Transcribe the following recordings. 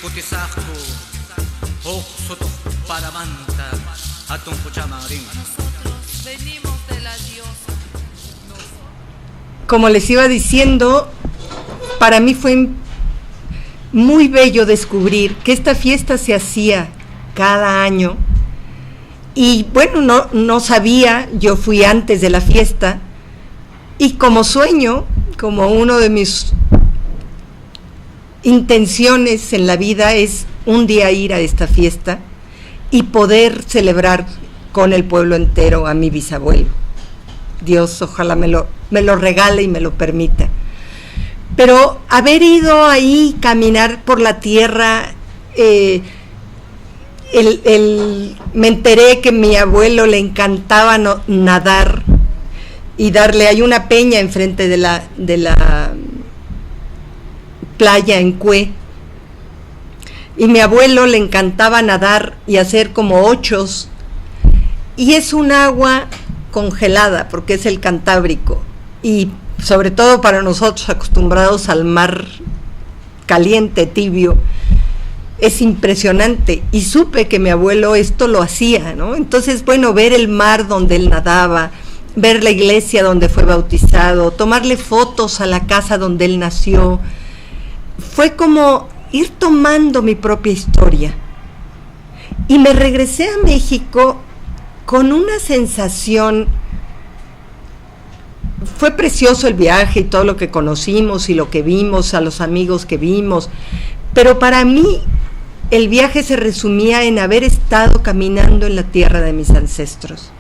Kutisahku, Oxoto, Paramanta, Atunco Chamarín. Nosotros venimos de la diosa. Como les iba diciendo, para mí fue muy bello descubrir que esta fiesta se hacía cada año. Y bueno, no sabía, yo fui antes de la fiesta, y como sueño, como uno de mis intenciones en la vida es un día ir a esta fiesta y poder celebrar con el pueblo entero a mi bisabuelo. Dios ojalá me lo regale y me lo permita. Pero haber ido ahí, caminar por la tierra, me enteré que a mi abuelo le encantaba nadar y hay una peña enfrente de la playa en Cue, y mi abuelo le encantaba nadar y hacer como ochos, y es un agua congelada porque es el Cantábrico, y sobre todo para nosotros acostumbrados al mar caliente, tibio, es impresionante. Y supe que mi abuelo esto lo hacía, ¿no? Entonces, bueno, ver el mar donde él nadaba, ver la iglesia donde fue bautizado, tomarle fotos a la casa donde él nació, fue como ir tomando mi propia historia. Y me regresé a México con una sensación. Fue precioso el viaje y todo lo que conocimos y lo que vimos, a los amigos que vimos, pero para mí el viaje se resumía en haber estado caminando en la tierra de mis ancestros.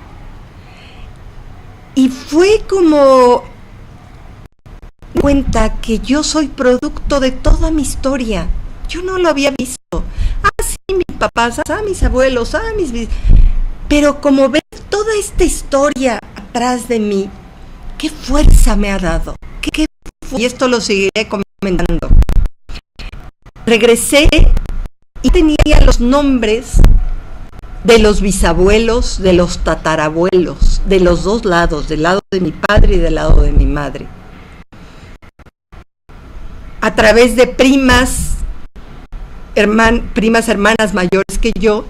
Y fue como cuenta que yo soy producto de toda mi historia. Yo no lo había visto. Sí, mis papás, mis abuelos, pero como ver toda esta historia atrás de mí, qué fuerza me ha dado. Y esto lo seguiré comentando. Regresé y tenía los nombres de los bisabuelos, de los tatarabuelos, de los dos lados, del lado de mi padre y del lado de mi madre. A través de primas hermanas mayores que yo,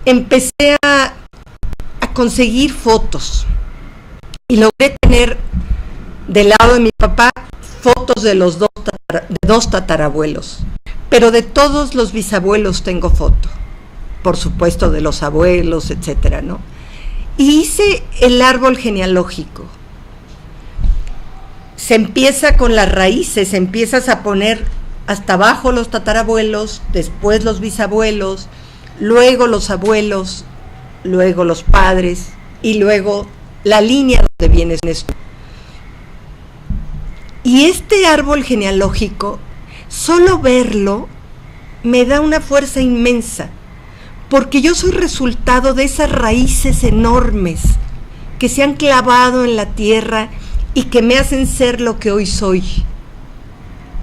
empecé a conseguir fotos y logré tener del lado de mi papá fotos de los dos tatarabuelos, pero de todos los bisabuelos tengo foto, por supuesto de los abuelos, etcétera, ¿no? Y hice el árbol genealógico. Se empieza con las raíces, empiezas a poner hasta abajo los tatarabuelos, después los bisabuelos, luego los abuelos, luego los padres y luego la línea donde vienes tú. Y este árbol genealógico, solo verlo me da una fuerza inmensa, porque yo soy resultado de esas raíces enormes que se han clavado en la tierra y que me hacen ser lo que hoy soy.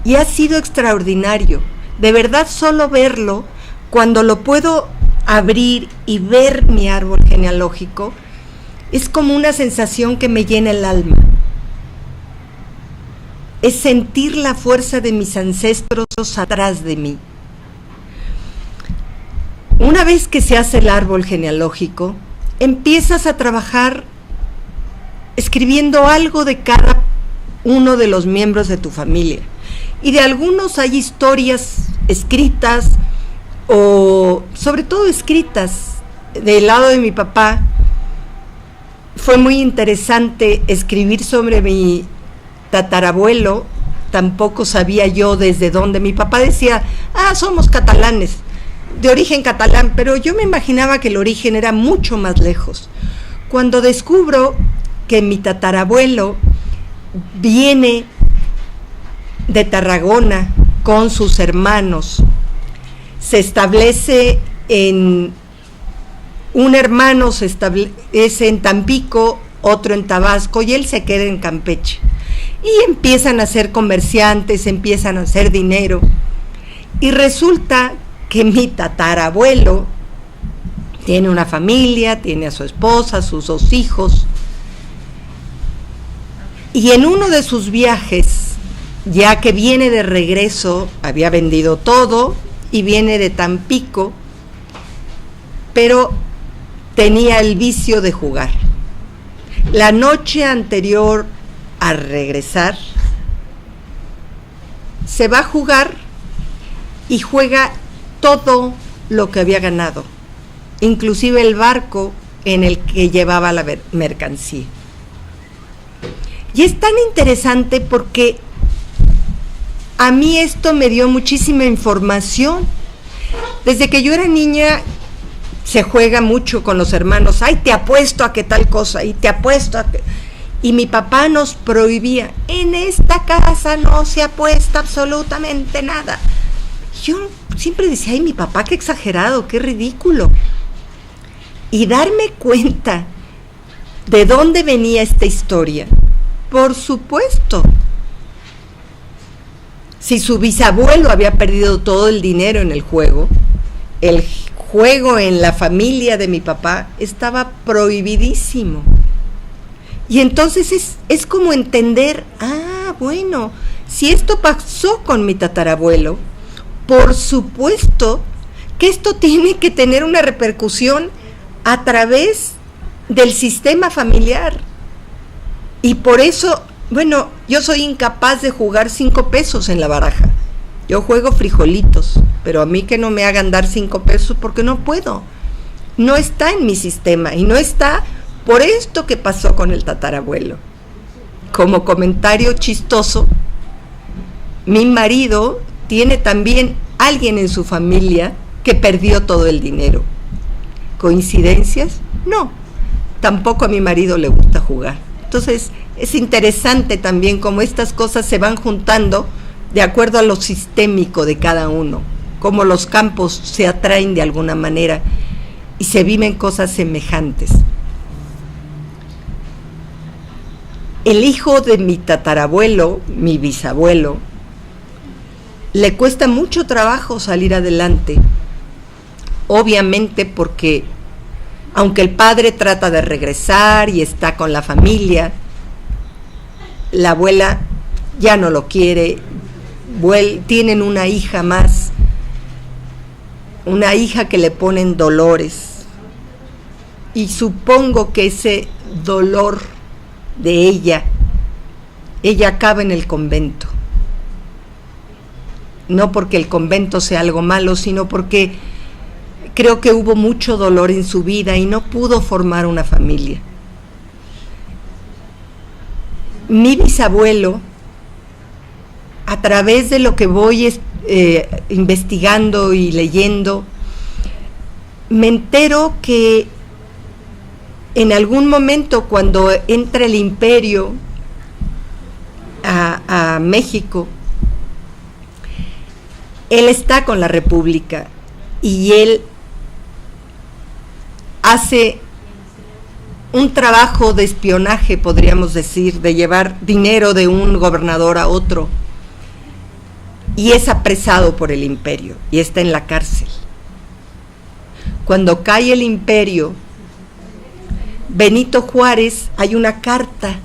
Y ha sido extraordinario, de verdad. Solo verlo, cuando lo puedo abrir y ver mi árbol genealógico, es como una sensación que me llena el alma. Es sentir la fuerza de mis ancestros atrás de mí. Una vez que se hace el árbol genealógico, empiezas a trabajar escribiendo algo de cada uno de los miembros de tu familia. Y de algunos hay historias escritas, o sobre todo escritas. Del lado de mi papá fue muy interesante escribir sobre mi tatarabuelo. Tampoco sabía yo desde dónde. Mi papá decía, somos catalanes, de origen catalán, pero yo me imaginaba que el origen era mucho más lejos. Cuando descubro que mi tatarabuelo viene de Tarragona con sus hermanos, se establece un hermano se establece en Tampico, otro en Tabasco, y él se queda en Campeche. Y empiezan a ser comerciantes, empiezan a hacer dinero. Y resulta que mi tatarabuelo tiene una familia, tiene a su esposa, sus 2 hijos. Y en uno de sus viajes, ya que viene de regreso, había vendido todo y viene de Tampico, pero tenía el vicio de jugar. La noche anterior a regresar, se va a jugar y juega todo lo que había ganado, inclusive el barco en el que llevaba la mercancía. Y es tan interesante porque a mí esto me dio muchísima información. Desde que yo era niña se juega mucho con los hermanos. Ay, te apuesto a que tal cosa, y te apuesto a que... Y mi papá nos prohibía, en esta casa no se apuesta absolutamente nada. Yo siempre decía, ay, mi papá, qué exagerado, qué ridículo. Y darme cuenta de dónde venía esta historia, por supuesto. Si su bisabuelo había perdido todo el dinero en el juego en la familia de mi papá estaba prohibidísimo. Y entonces es como entender, bueno, si esto pasó con mi tatarabuelo, por supuesto que esto tiene que tener una repercusión a través del sistema familiar. Y por eso, bueno, yo soy incapaz de jugar 5 pesos en la baraja. Yo juego frijolitos, pero a mí que no me hagan dar 5 pesos porque no puedo. No está en mi sistema y no está por esto que pasó con el tatarabuelo. Como comentario chistoso, mi marido tiene también alguien en su familia que perdió todo el dinero. ¿Coincidencias? No. Tampoco a mi marido le gusta jugar. Entonces, es interesante también cómo estas cosas se van juntando de acuerdo a lo sistémico de cada uno, cómo los campos se atraen de alguna manera y se viven cosas semejantes. El hijo de mi tatarabuelo, mi bisabuelo, le cuesta mucho trabajo salir adelante, obviamente porque aunque el padre trata de regresar y está con la familia, la abuela ya no lo quiere, tienen una hija más, una hija que le ponen dolores, y supongo que ese dolor de ella acaba en el convento. No porque el convento sea algo malo, sino porque creo que hubo mucho dolor en su vida y no pudo formar una familia. Mi bisabuelo, a través de lo que voy investigando y leyendo, me entero que en algún momento cuando entra el imperio a México, él está con la República y él hace un trabajo de espionaje, podríamos decir, de llevar dinero de un gobernador a otro, y es apresado por el imperio y está en la cárcel. Cuando cae el imperio, Benito Juárez, hay una carta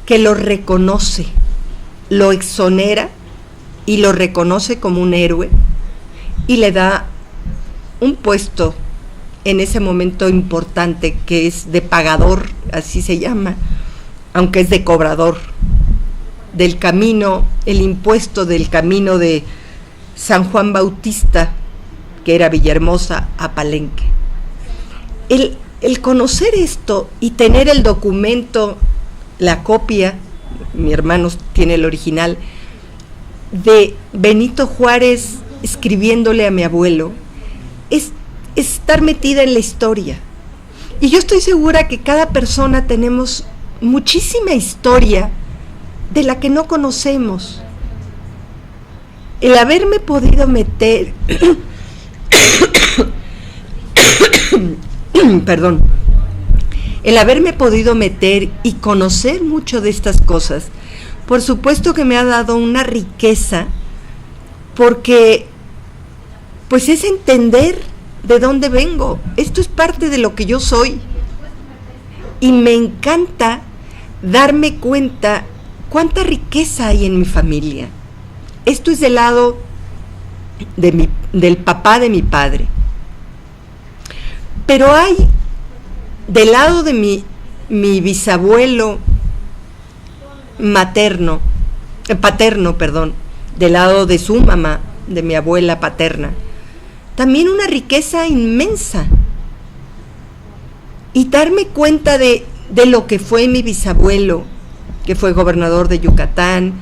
que lo reconoce, lo exonera y lo reconoce como un héroe y le da un puesto en ese momento importante que es de pagador, así se llama, aunque es de cobrador del camino, el impuesto del camino de San Juan Bautista, que era Villahermosa, a Palenque. El conocer esto y tener el documento, la copia, mi hermano tiene el original, de Benito Juárez escribiéndole a mi abuelo, es estar metida en la historia. Y yo estoy segura que cada persona tenemos muchísima historia de la que no conocemos. El haberme podido meter perdón, el haberme podido meter y conocer mucho de estas cosas, por supuesto que me ha dado una riqueza, porque pues es entender de dónde vengo. Esto es parte de lo que yo soy y me encanta darme cuenta cuánta riqueza hay en mi familia. Esto es del lado del papá de mi padre. Pero hay, del lado de mi bisabuelo paterno, del lado de su mamá, de mi abuela paterna, también una riqueza inmensa. Y darme cuenta de lo que fue mi bisabuelo, que fue gobernador de Yucatán,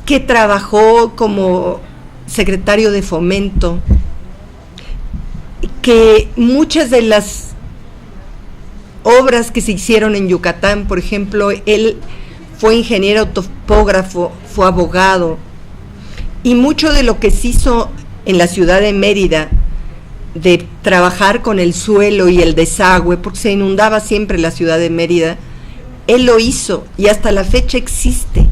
que trabajó como secretario de Fomento, que muchas de las obras que se hicieron en Yucatán, por ejemplo, él fue ingeniero topógrafo, fue abogado, y mucho de lo que se hizo en la ciudad de Mérida, de trabajar con el suelo y el desagüe, porque se inundaba siempre la ciudad de Mérida, él lo hizo y hasta la fecha existe.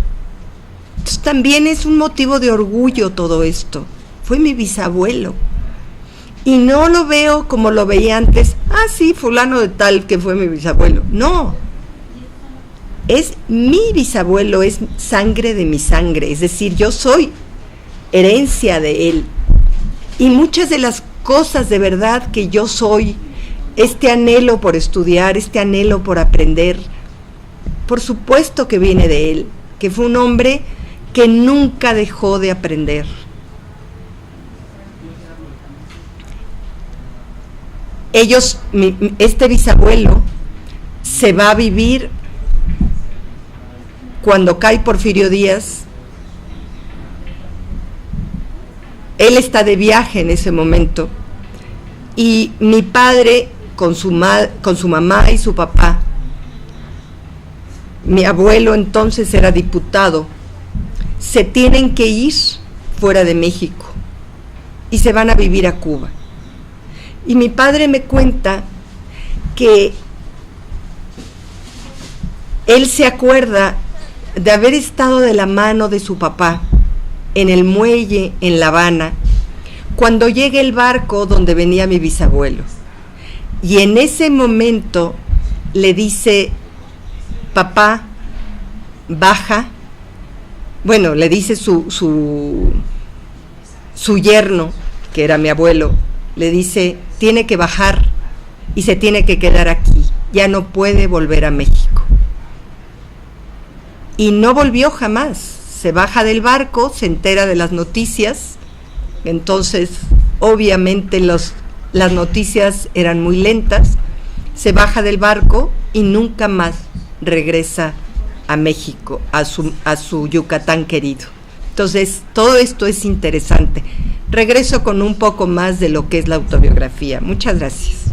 Entonces también es un motivo de orgullo todo esto. Fue mi bisabuelo. Y no lo veo como lo veía antes, sí, fulano de tal que fue mi bisabuelo. No, es mi bisabuelo, es sangre de mi sangre, es decir, yo soy herencia de él. Y muchas de las cosas de verdad que yo soy, este anhelo por estudiar, este anhelo por aprender, por supuesto que viene de él, que fue un hombre que nunca dejó de aprender. Este bisabuelo se va a vivir cuando cae Porfirio Díaz. Él está de viaje en ese momento y mi padre con su mamá y su papá, mi abuelo entonces era diputado, se tienen que ir fuera de México y se van a vivir a Cuba. Y mi padre me cuenta que él se acuerda de haber estado de la mano de su papá en el muelle en La Habana, cuando llega el barco donde venía mi bisabuelo. Y en ese momento le dice, papá, baja. Bueno, le dice su yerno, que era mi abuelo, le dice, tiene que bajar y se tiene que quedar aquí, ya no puede volver a México. Y no volvió jamás. Se baja del barco, se entera de las noticias, entonces obviamente las noticias eran muy lentas, se baja del barco y nunca más regresa a México, a su Yucatán querido. Entonces todo esto es interesante. Regreso con un poco más de lo que es la autobiografía. Muchas gracias.